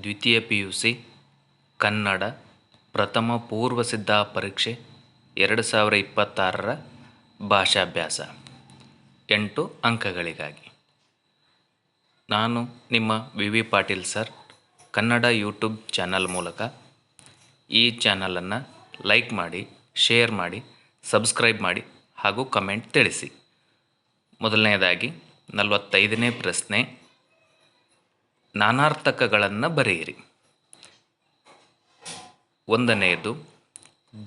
ದ್ವಿತೀಯ PUC ಕನ್ನಡ ಪ್ರಥಮ ಪೂರ್ವಸಿದ್ಧ ಪರೀಕ್ಷೆ 2026ರ ಭಾಷಾಭ್ಯಾಸ 8 ಅಂಕಗಳಿಗಾಗಿ. ನಾನು ನಿಮ್ಮ V Patil sir. Kannada YouTube channel ಮೂಲಕ ಈ ಚಾನಲನ್ನು ಲೈಕ್ ಮಾಡಿ, ಶೇರ್ ಮಾಡಿ, ಸಬ್ಸ್ಕ್ರೈಬ್ ಮಾಡಿ ಹಾಗೂ ಕಮೆಂಟ್ ತಿಳಿಸಿ. ಮೊದಲನೆಯದಾಗಿ 45ನೇ ಪ್ರಶ್ನೆ, ನಾನಾರ್ಥಕಗಳನ್ನು ಬರೆಯಿರಿ. ಒಂದನೆಯದು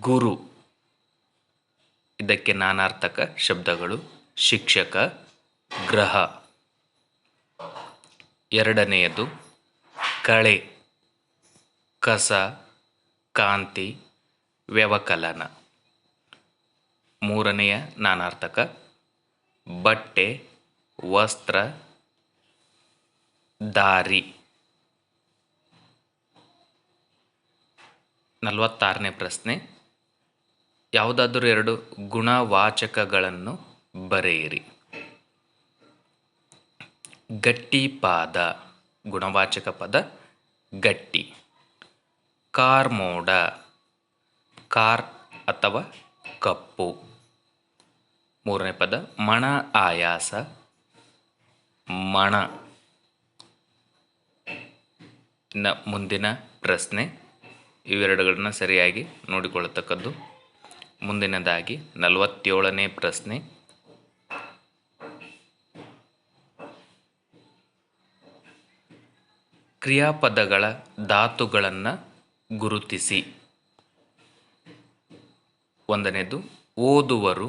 ಗುರು. ಇದಕ್ಕೆ ನಾನಾರ್ಥಕ ಶಬ್ದಗಳು ಶಿಕ್ಷಕ, ಗ್ರಹ. ಎರಡನೆಯದು ಕಳೆ, ಕಸ, ಕಾಂತಿ, ವ್ಯವಕಲನ. ಮೂರನೆಯ ನಾನಾರ್ಥಕ ಬಟ್ಟೆ, ವಸ್ತ್ರ, ದಾರಿ. 46ನೇ ಪ್ರಶ್ನೆ, ಯಾವುದಾದರೂ 2 ಗುಣವಾಚಕಗಳನ್ನು ಬರೆಯಿರಿ. ಗಟ್ಟಿಪಾದ, ಗುಣವಾಚಕ ಪದ ಗಟ್ಟಿ. ಕಾರ್ಮೋಡ, ಕಾರ್ ಅಥವಾ ಕಪ್ಪು. ಮೂರನೇ ಪದ ಮಣ ಆಯಾಸ, ಮಣ. ಇನ್ನು ಮುಂದಿನ ಪ್ರಶ್ನೆ, ಇವೆರಡುಗಳನ್ನ ಸರಿಯಾಗಿ ನೋಡಿಕೊಳ್ಳತಕ್ಕದ್ದು. ಮುಂದಿನದಾಗಿ 47ನೇ ಪ್ರಶ್ನೆ, ಕ್ರಿಯಾಪದಗಳ ಧಾತುಗಳನ್ನು ಗುರುತಿಸಿ. ಒಂದನೇದು ಓದುವರು,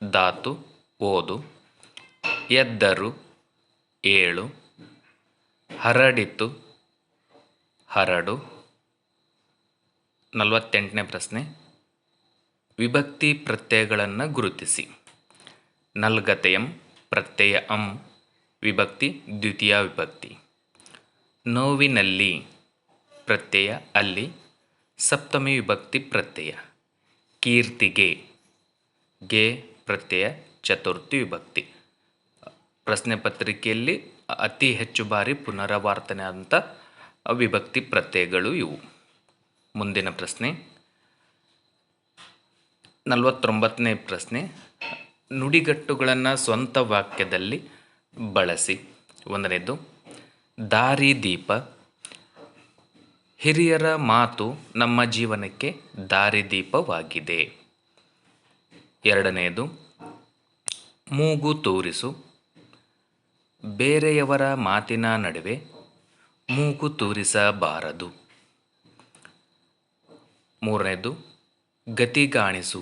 ಧಾತು ಓದು. ಎದ್ದರು, ಏಳು. ಹರಡಿತು, ಹರಡು. 48ನೇ ಪ್ರಶ್ನೆ, ವಿಭಕ್ತಿ ಪ್ರತ್ಯಯಗಳನ್ನು ಗುರುತಿಸಿ. ನಲ್ಗತೆಯಂ ಪ್ರತ್ಯಯ ಅಂ, ವಿಭಕ್ತಿ ದ್ವಿತೀಯ ವಿಭಕ್ತಿ. ನೋವಿನಲ್ಲಿ ಪ್ರತ್ಯಯ ಅಲ್ಲಿ, ಸಪ್ತಮಿ ವಿಭಕ್ತಿ ಪ್ರತ್ಯಯ. ಕೀರ್ತಿಗೆ, ಗೆ ಪ್ರತ್ಯಯ ಚತುರ್ಥಿ ವಿಭಕ್ತಿ. ಪ್ರಶ್ನೆ ಪತ್ರಿಕೆಯಲ್ಲಿ ಅತಿ ಹೆಚ್ಚು ಬಾರಿ ಪುನರಾವರ್ತನೆ ಆದಂಥ ವಿಭಕ್ತಿ ಪ್ರತ್ಯಯಗಳು ಇವು. ಮುಂದಿನ ಪ್ರಶ್ನೆ 49ನೇ ಪ್ರಶ್ನೆ, ನುಡಿಗಟ್ಟುಗಳನ್ನು ಸ್ವಂತ ವಾಕ್ಯದಲ್ಲಿ ಬಳಸಿ. ಒಂದನೇದು ದಾರಿದೀಪ, ಹಿರಿಯರ ಮಾತು ನಮ್ಮ ಜೀವನಕ್ಕೆ ದಾರಿದೀಪವಾಗಿದೆ. ಎರಡನೆಯದು ಮೂಗು ತೂರಿಸು, ಬೇರೆಯವರ ಮಾತಿನ ನಡುವೆ ಮೂಗು ತೂರಿಸಬಾರದು. ಮೂರನೇದು ಗತಿಗಾಣಿಸು,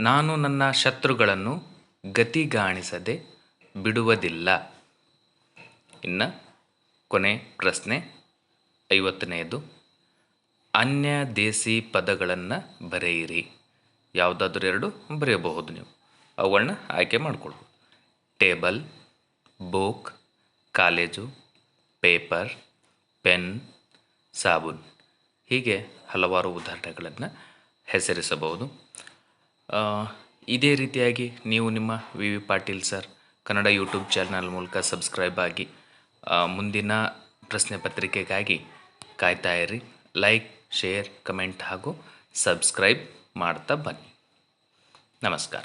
ನಾನು ನನ್ನ ಶತ್ರುಗಳನ್ನು ಗತಿಗಾಣಿಸದೆ ಬಿಡುವುದಿಲ್ಲ. ಇನ್ನು ಕೊನೆ ಪ್ರಶ್ನೆ 50ನೇದು, ಅನ್ಯ ದೇಸಿ ಪದಗಳನ್ನು ಬರೆಯಿರಿ. ಯಾವುದಾದ್ರೂ 2 ಬರೆಯಬಹುದು ನೀವು, ಅವುಗಳನ್ನ ಆಯ್ಕೆ ಮಾಡಿಕೊಳ್ಬೋದು. Table, book, college, paper, pen, ಸಾಬೂನ್. ಹೀಗೆ ಹಲವಾರು ಉದಾಹರಣೆಗಳನ್ನು ಹೆಸರಿಸಬಹುದು. ಇದೇ ರೀತಿಯಾಗಿ ನೀವು ನಿಮ್ಮ V Patil sir Kannada YouTube channel ಮೂಲಕ ಸಬ್ಸ್ಕ್ರೈಬ್ ಆಗಿ ಮುಂದಿನ ಪ್ರಶ್ನೆ ಪತ್ರಿಕೆಗಾಗಿ ಕಾಯ್ತಾ ಇರಿ. ಲೈಕ್, ಶೇರ್, ಕಮೆಂಟ್ ಹಾಗೂ ಸಬ್ಸ್ಕ್ರೈಬ್ ಮಾಡ್ತಾ ಬನ್ನಿ. ನಮಸ್ಕಾರ.